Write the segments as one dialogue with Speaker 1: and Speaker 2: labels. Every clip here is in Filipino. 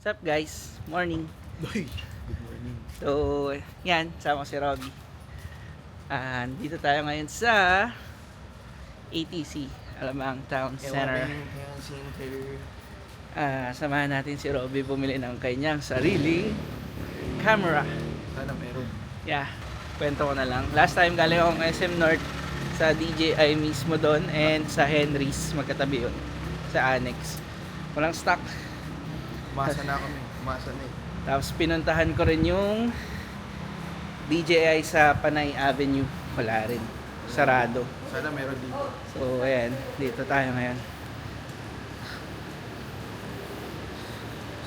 Speaker 1: What's up guys? Morning.
Speaker 2: Good morning.
Speaker 1: So, yan, sama ko si Robby. Dito tayo ngayon sa ATC, Alamang Town Center. Samahan natin si Robby bumili ng kanyang sariling camera.
Speaker 2: Sana meron.
Speaker 1: Yeah, kwento ko na lang. Last time galing akong SM North sa DJI mismo doon and sa Henry's, magkatabi yun, sa Annex. Walang stock.
Speaker 2: Umasa na kami. Umasa na eh.
Speaker 1: Tapos pinuntahan ko rin yung DJI sa Panay Avenue. Wala rin. Sarado.
Speaker 2: Sana meron dito.
Speaker 1: So, ayan. Dito tayo ngayon.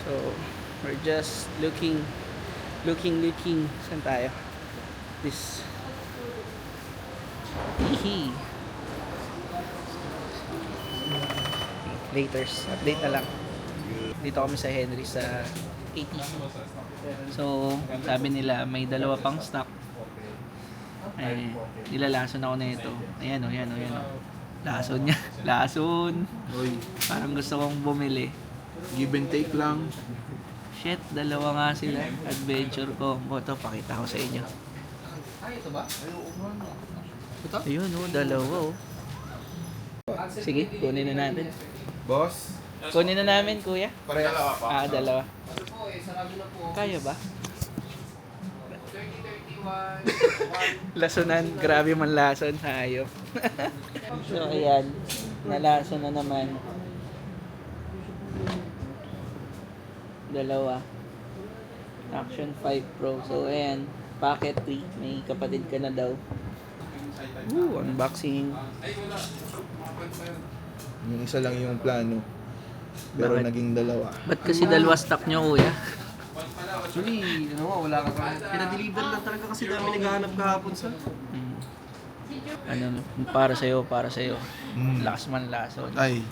Speaker 1: So, we're just looking. Saan tayo? This. Hihi. Laters. Update na lang. Dito kami sa Henry sa ATC. So, sabi nila may dalawa pang stock. Ay, nilalason ako na ito. Ayan o. Lason niya. Lason.
Speaker 2: Uy,
Speaker 1: Parang gusto kong bumili.
Speaker 2: give and take lang.
Speaker 1: Shit, dalawa nga sila. Adventure combo. Ito, pakita ko sa inyo.
Speaker 2: Ito ba? Ito?
Speaker 1: Ayun o, dalawa o. Sige, kunin na natin.
Speaker 2: Boss?
Speaker 1: Kunin na namin, kuya.
Speaker 2: Pareha pa.
Speaker 1: Dalawa. Kaya ba? Lasonan, grabe man lason, hayop. So ayan, nalason na naman. Dalawa. Action 5 Pro. So ayan, packet 3. May kapatid ka na daw. Unboxing.
Speaker 2: Yung isa lang yung plano. Pero
Speaker 1: Bakit?
Speaker 2: naging dalawa.
Speaker 1: Ba't kasi dalawa stock nyo, kuya?
Speaker 3: Actually, wala ka pa. Pinadeliver lang talaga kasi dami naghahanap kahapon sa...
Speaker 1: Para sa'yo.
Speaker 2: Mm.
Speaker 1: Lakas man lason.
Speaker 2: Ay.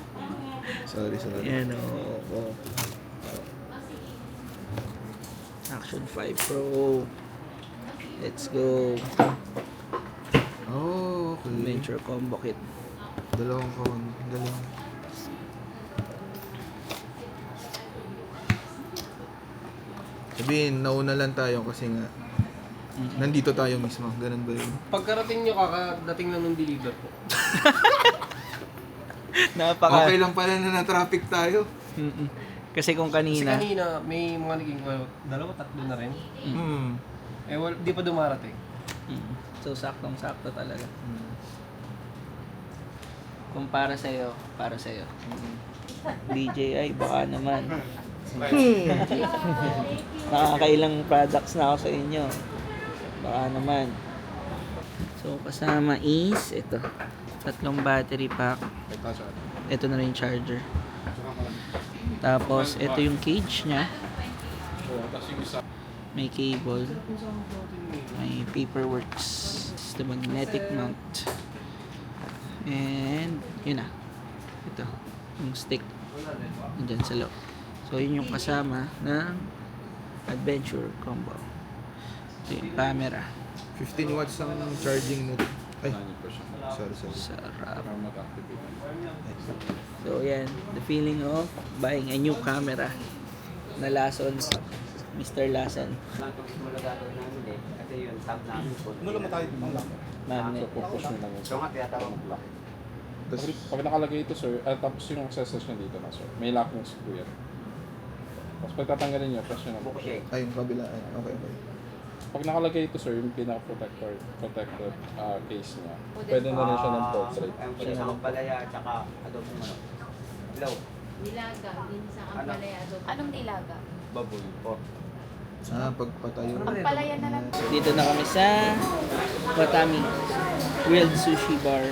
Speaker 2: Sorry.
Speaker 1: Yan o. Action 5 Pro. Let's go.
Speaker 2: Oh, okay.
Speaker 1: Adventure combo kit.
Speaker 2: Dalawang phone. Galing. Sabihin, nauna lang tayo kasi nga nandito tayo mismo. Ganun ba yun?
Speaker 3: Pagkarating nyo, kakadating lang nung deliver po.
Speaker 2: Okay lang pala na na-traffic tayo.
Speaker 1: Mm-mm. Kasi kung
Speaker 3: Kasi
Speaker 1: kanina.
Speaker 3: kanina, may mga naging tatlo na rin.
Speaker 2: Hmm.
Speaker 3: Di pa dumarating.
Speaker 1: So saktong-sakto talaga. Kung para sa'yo. DJI, baka naman. Nakakailang products na ako sa inyo. Baka naman. So kasama is ito. 3 battery pack. Ito na rin yung charger. Tapos ito yung cage nya. May cable. May paperworks. The magnetic mount. And yun na. Ito. Yung stick. Nandyan sa loob. So yun yung kasama ng adventure combo. Ito yung camera.
Speaker 2: 15 watts ang charging mo. Ay, sorry.
Speaker 1: Sarap. So yan, the feeling of buying a new camera na Lason, Mr. Lason. Magnet.
Speaker 2: Tapos,
Speaker 4: Pag nakalagay ito sir, tapos yung accessories nyo dito na sir, may lock ng screw yan. Tapos pag tatanggalin nyo, press nyo na po siya.
Speaker 2: ay, yung kabilaan. Okay.
Speaker 4: Pag nakalagay ito sir, yung protected case niya, pwede na rin siya ng portrait.
Speaker 5: Siya sa palaya at saka adobong manok. Ilaw,
Speaker 6: Nilaga, din sa ampalaya. Anong nilaga?
Speaker 5: baboy po.
Speaker 2: Pagpatayo.
Speaker 6: Ampalaya na lang.
Speaker 1: Dito na kami sa Watami Grilled Sushi Bar.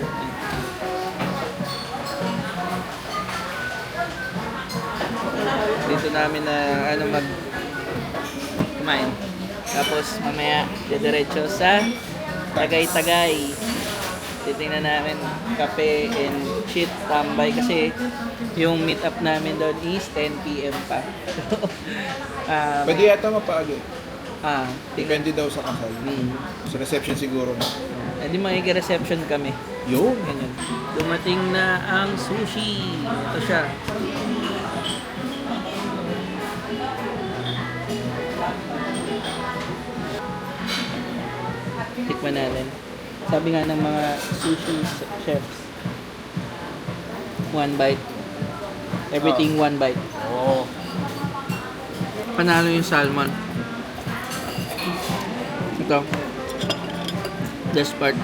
Speaker 1: Dito namin na kumain. Tapos mamaya diretso sa Tagay. Titingnan namin kape and shit tambay kasi yung meet up namin doon is 10 PM pa.
Speaker 2: Pwede yata mapaagay.
Speaker 1: Tingnan.
Speaker 2: Depende daw sa kasal. Sa reception siguro.
Speaker 1: Di makiki-reception kami.
Speaker 2: Yun.
Speaker 1: Ganyan. Dumating na ang sushi. Ito siya. Tikman natin. Sabi nga ng mga sushi chefs, one bite. Everything one bite.
Speaker 4: Oo.
Speaker 1: Panalo yung salmon. Ito. Best part.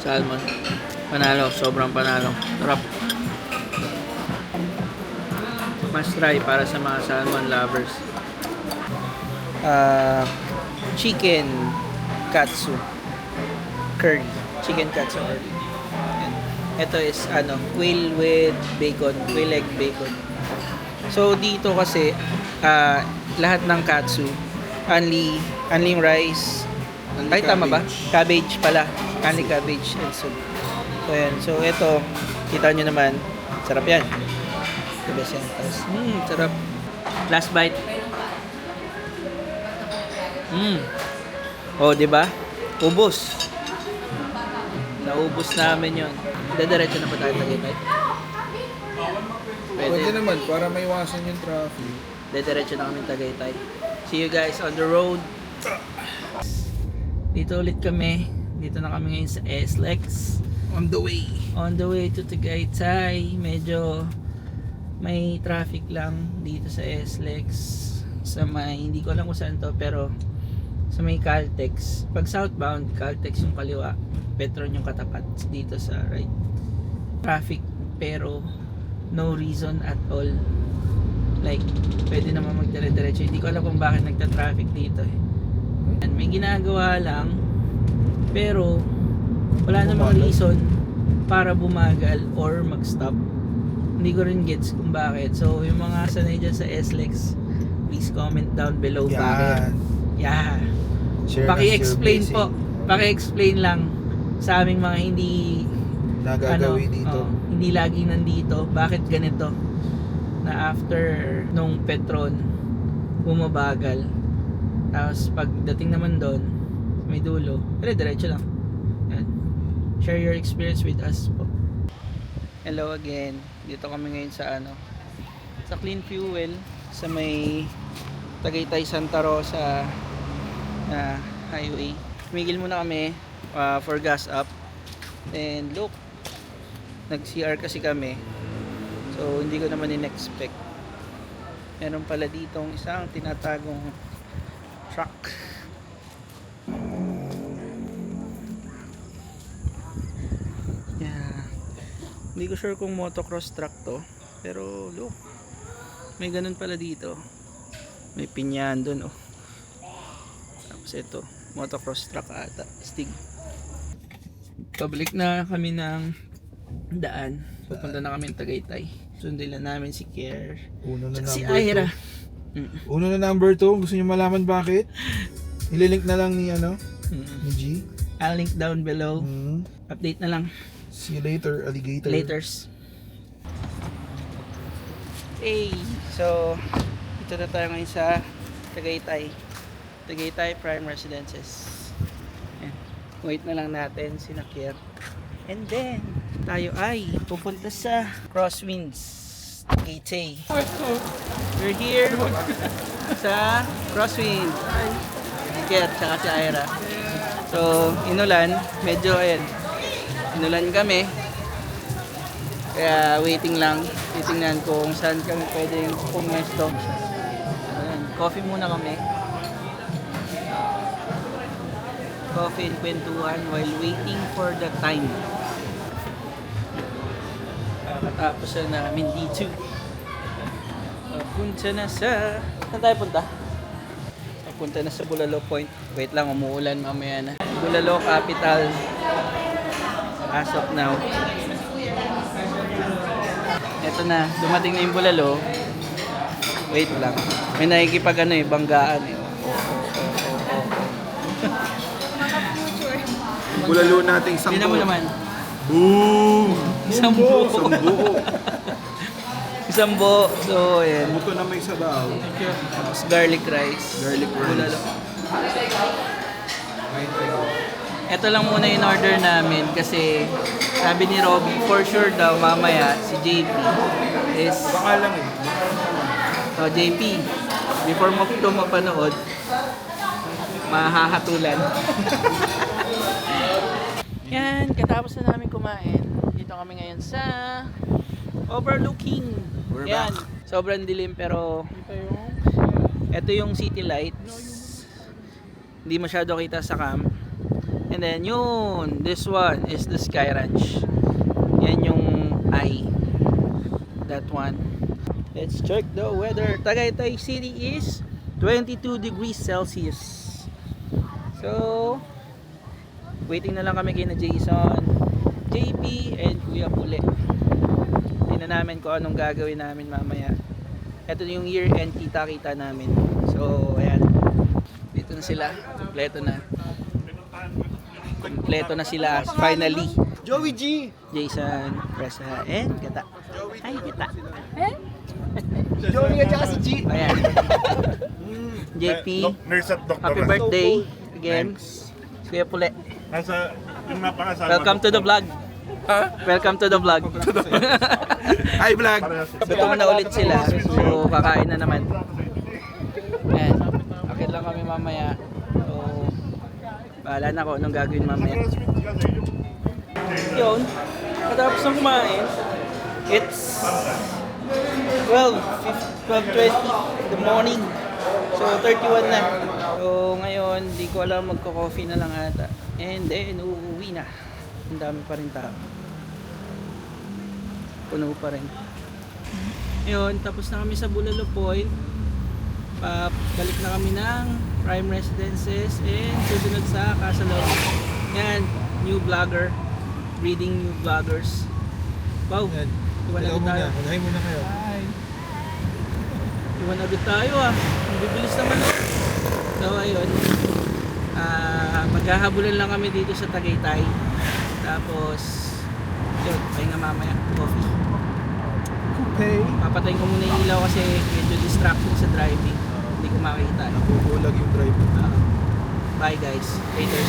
Speaker 1: Salmon. Panalo. Sobrang panalo. Sarap. Must try para sa mga salmon lovers. Chicken katsu curry. Chicken katsu curry. Yan. Ito is quail with bacon. Quail egg bacon. So dito kasi lahat ng katsu only rice. Ay, tama ba? Cabbage pala. Only cabbage and soup. So yan. So ito, kita nyo naman, sarap yan. The best yan. Tapos, sarap. Last bite. Oh, di ba? Ubos. Naubos namin yun. Dadiretso na pa tayo Tagaytay.
Speaker 2: Pwede naman, para maiwasan yung traffic.
Speaker 1: Dadiretso na kami Tagaytay. See you guys on the road. Dito ulit kami. Dito na kami ngayon sa SLEX.
Speaker 2: On the way.
Speaker 1: On the way to Tagaytay. Medyo may traffic lang dito sa SLEX. Sa may, hindi ko alam kung saan to, pero sa may Caltex. Pag southbound, Caltex yung kaliwa. Petron yung katapat dito sa right. Traffic, pero no reason at all. Like, pwede naman magdire-diretso. Hindi ko alam kung bakit nagta-traffic dito eh. And may ginagawa lang, pero wala namang reason para bumagal or mag-stop. Hindi ko rin gets kung bakit. So, yung mga sanay dyan sa SLEX, please comment down below bakit. Yeah. Paki-explain po. Paki-explain lang sa aming mga hindi
Speaker 2: Nagagawi dito.
Speaker 1: hindi laging nandito. Bakit ganito? Na after nung Petron, bumabagal. Tapos pagdating naman doon, may dulo, diretso lang. Yan. Share your experience with us po. Hello again. Dito kami ngayon sa sa Clean Fuel sa may Tagaytay Santa Rosa highway. Tumigil muna kami for gas up. And look, nag-CR kasi kami. So hindi ko naman in-expect. Meron pala ditong isang tinatagong truck. Yeah. Hindi ko sure kung motocross truck to. Pero look, may ganun pala dito. May pinyan dun oh. Tapos ito, motocross truck ata. Stig. Pabalik na kami ng daan. Pupunta na kami ng Tagaytay. Sundin lang namin si Kier.
Speaker 2: Uno na
Speaker 1: Si
Speaker 2: number
Speaker 1: Ira.
Speaker 2: 2. Uno na number 2. Gusto niyo malaman bakit? Ililink na lang ni ni G.
Speaker 1: I'll link down below.
Speaker 2: Mm.
Speaker 1: Update na lang.
Speaker 2: See you later, alligator.
Speaker 1: Laters. Hey, so ito na tayo ngayon sa Tagaytay. Tagaytay Prime Residences. Ayan. Wait na lang natin si Kier. And then, tayo ay pupunta sa Crosswinds Tagaytay. We're here sa Crosswinds. Si Kier, tsaka si Ira. So, inulan. Medyo, inulan kami. Kaya waiting lang. Titingnan kung saan kami pwedeng pumesto. Ayan, coffee muna kami. Coffee and kwentuhan while waiting for the time. Katapos na namin dito. Punta na sa... Saan tayo punta? Punta na sa Bulalo Point. Wait lang, umuulan mamaya na. Bulalo Capital. As of now. Ito na, dumating na yung Bulalo. Wait lang. May nakikipag banggaan eh.
Speaker 2: Bulalo nating isang
Speaker 1: Tingnan mo naman.
Speaker 2: Boom!
Speaker 1: Isang buo.
Speaker 2: Isang buo.
Speaker 1: Isang buo. So, ayan.
Speaker 2: Buto na may sabaw.
Speaker 1: Tapos garlic rice.
Speaker 2: Garlic rice.
Speaker 1: Bulalo. Ito lang muna in order namin kasi sabi ni Robby, for sure daw mamaya si JP is...
Speaker 2: Baka lang
Speaker 1: So, JP, before mo ito mapanood, mahahatulan. Yan, katapos na namin kumain. Dito kami ngayon sa overlooking.
Speaker 2: We're
Speaker 1: Yan,
Speaker 2: back.
Speaker 1: sobrang dilim pero ito yung city lights. Hindi masyado kita sa cam. And then yun, this one is the Sky Ranch. Yan yung eye. That one. Let's check the weather. Tagaytay City is 22 degrees Celsius. So, waiting na lang kami kay na Jason, JP, and Kuya Pule. Tingnan namin kung anong gagawin namin mamaya. Ito yung year-end kita-kita namin. So, ayan. Dito na sila. Kompleto na sila. Finally.
Speaker 3: Joey G!
Speaker 1: Jason, Presa, and Gata. Ay, Gata.
Speaker 3: Joey at saka si G!
Speaker 1: Ayan. JP,
Speaker 7: Nurse at doktor.
Speaker 1: happy birthday again. Kuya Pule.
Speaker 7: Nasa, yung napangasama.
Speaker 1: Welcome to the vlog. Welcome to the vlog.
Speaker 2: Hi vlog!
Speaker 1: Gutom na ulit sila. So, kakain na naman. Ayan. Akit lang kami mamaya. So, bahala na ako anong gagawin mamaya. Yun. Katapos ng kumain, it's 12:20 in the morning. So, 31 na. So, ngayon, di ko alam, magko-coffee na lang ata. And then, uuwi na. Ang dami pa rin tao. Puno pa rin. Yun, tapos na kami sa Bulalo Point. Balik na kami ng Prime Residences and susunod sa Casa Love. Yan, new vlogger. Reading new vloggers. Wow,
Speaker 2: Yan.
Speaker 1: iwan
Speaker 2: Hello
Speaker 1: agad tayo.
Speaker 2: muna. Unahin muna kayo.
Speaker 1: Iwan agad tayo ah. Ang bibilis naman. So ayun. Maghahabulan lang kami dito sa Tagaytay. Tapos yun, pahinga mamaya. Coffee.
Speaker 2: Okay.
Speaker 1: Papatayin ko muna yung ilaw kasi medyo distraction sa driving. Hindi ko makita.
Speaker 2: Nakukulag yung drive.
Speaker 1: Bye guys. Later.